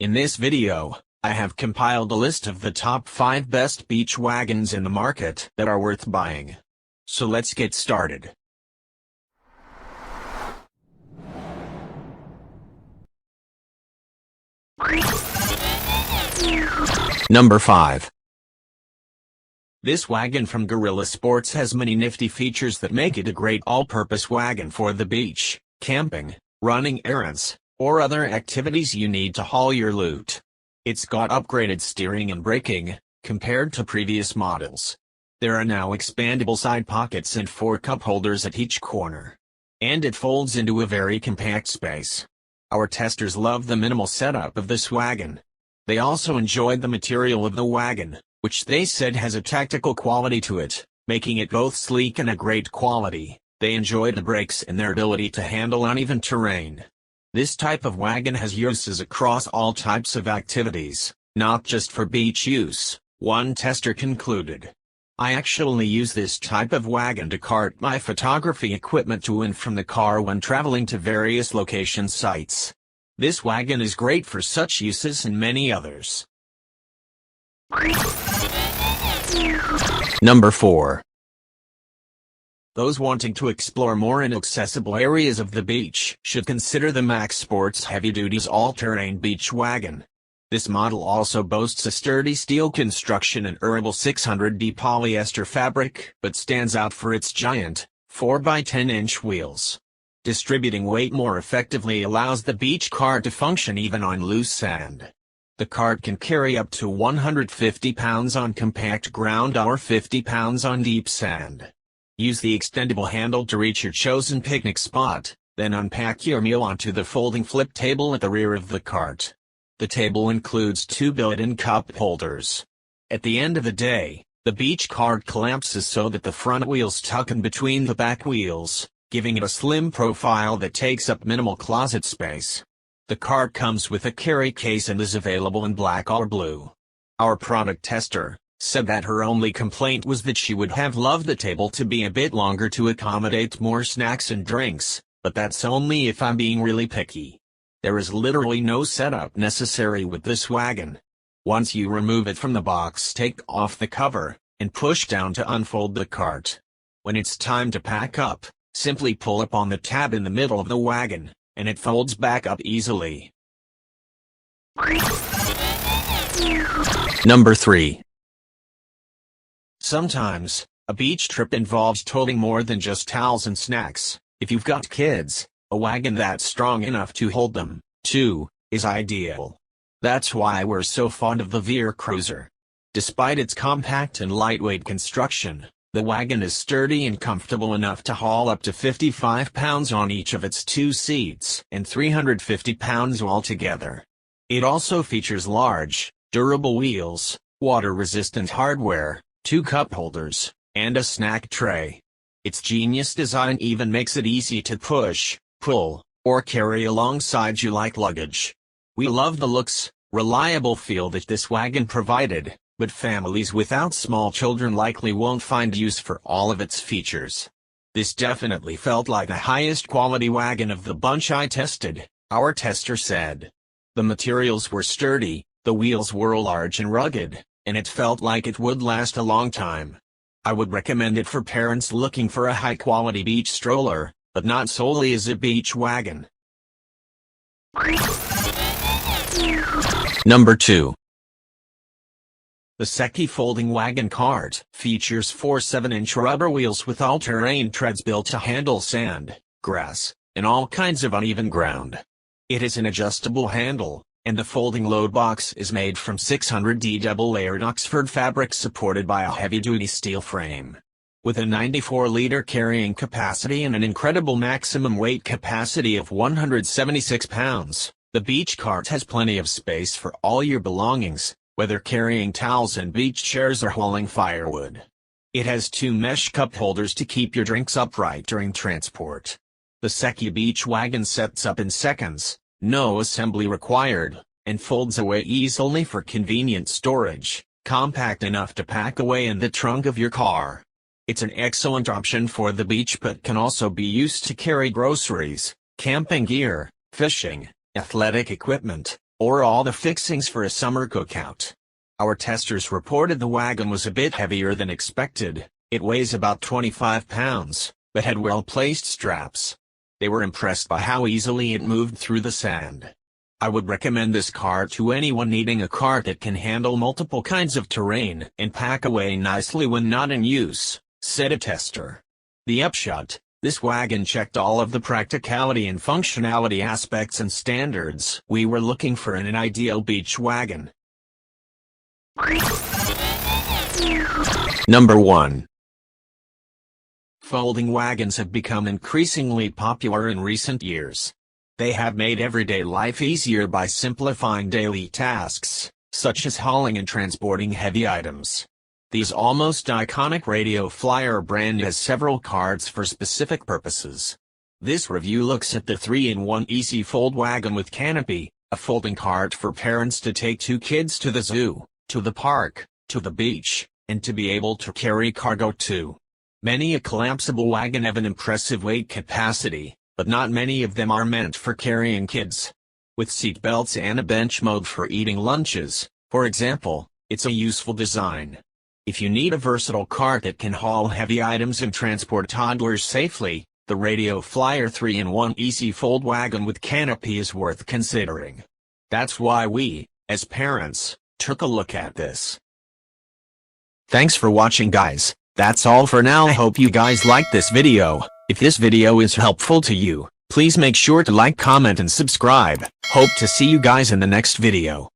In this video, I have compiled a list of the top 5 best beach wagons in the market that are worth buying. So let's get started. Number 5. This wagon from Guerrilla Sports has many nifty features that make it a great all-purpose wagon for the beach, camping, running errands, or other activities you need to haul your loot. It's got upgraded steering and braking, compared to previous models. There are now expandable side pockets and 4 cup holders at each corner. And it folds into a very compact space. Our testers love the minimal setup of this wagon. They also enjoyed the material of the wagon, which they said has a tactical quality to it, making it both sleek and a great quality. They enjoyed the brakes and their ability to handle uneven terrain. This type of wagon has uses across all types of activities, not just for beach use, one tester concluded. I actually use this type of wagon to cart my photography equipment to and from the car when traveling to various location sites. This wagon is great for such uses and many others. Number 4. Those wanting to explore more inaccessible areas of the beach should consider the Max Sports Heavy Duty's all-terrain beach wagon. This model also boasts a sturdy steel construction and durable 600D polyester fabric, but stands out for its giant, 4x10-inch wheels. Distributing weight more effectively allows the beach cart to function even on loose sand. The cart can carry up to 150 pounds on compact ground or 50 pounds on deep sand. Use the extendable handle to reach your chosen picnic spot, then unpack your meal onto the folding flip table at the rear of the cart. The table includes 2 built-in cup holders. At the end of the day, the beach cart collapses so that the front wheels tuck in between the back wheels, giving it a slim profile that takes up minimal closet space. The cart comes with a carry case and is available in black or blue. Our product tester said that her only complaint was that she would have loved the table to be a bit longer to accommodate more snacks and drinks, but that's only if I'm being really picky. There is literally no setup necessary with this wagon. Once you remove it from the box, take off the cover, and push down to unfold the cart. When it's time to pack up, simply pull up on the tab in the middle of the wagon, and it folds back up easily. Number 3. Sometimes, a beach trip involves toting more than just towels and snacks. If you've got kids, a wagon that's strong enough to hold them, too, is ideal. That's why we're so fond of the Veer cruiser. Despite its compact and lightweight construction, the wagon is sturdy and comfortable enough to haul up to 55 pounds on each of its 2 seats and 350 pounds altogether. It also features large, durable wheels, water-resistant hardware, 2 cup holders, and a snack tray. Its genius design even makes it easy to push, pull, or carry alongside you like luggage. We love the looks, reliable feel that this wagon provided, but families without small children likely won't find use for all of its features. This definitely felt like the highest quality wagon of the bunch I tested, our tester said. The materials were sturdy, the wheels were large and rugged, and it felt like it would last a long time. I would recommend it for parents looking for a high-quality beach stroller, but not solely as a beach wagon. Number 2. The SIKE folding wagon cart features 4 7-inch rubber wheels with all-terrain treads built to handle sand, grass, and all kinds of uneven ground. It is an adjustable handle, and the folding load box is made from 600D double-layered Oxford fabric supported by a heavy-duty steel frame. With a 94-liter carrying capacity and an incredible maximum weight capacity of 176 pounds, the beach cart has plenty of space for all your belongings, whether carrying towels and beach chairs or hauling firewood. It has 2 mesh cup holders to keep your drinks upright during transport. The SIKE beach wagon sets up in seconds, no assembly required, and folds away easily for convenient storage, compact enough to pack away in the trunk of your car. It's an excellent option for the beach but can also be used to carry groceries, camping gear, fishing, athletic equipment, or all the fixings for a summer cookout. Our testers reported the wagon was a bit heavier than expected. It weighs about 25 pounds, but had well-placed straps. They were impressed by how easily it moved through the sand. I would recommend this cart to anyone needing a cart that can handle multiple kinds of terrain and pack away nicely when not in use, said a tester. The upshot: this wagon checked all of the practicality and functionality aspects and standards we were looking for in an ideal beach wagon. Number 1. Folding wagons have become increasingly popular in recent years. They have made everyday life easier by simplifying daily tasks, such as hauling and transporting heavy items. These almost iconic Radio Flyer brand has several carts for specific purposes. This review looks at the 3-in-1 Easy Fold Wagon with Canopy, a folding cart for parents to take 2 kids to the zoo, to the park, to the beach, and to be able to carry cargo too. Many a collapsible wagon have an impressive weight capacity, but not many of them are meant for carrying kids. With seat belts and a bench mode for eating lunches, for example, it's a useful design. If you need a versatile cart that can haul heavy items and transport toddlers safely, the Radio Flyer 3-in-1 Easy Fold Wagon with Canopy is worth considering. That's why we, as parents, took a look at this. Thanks for watching, guys. That's all for now. I hope you guys liked this video. If this video is helpful to you, please make sure to like, comment, and subscribe. Hope to see you guys in the next video.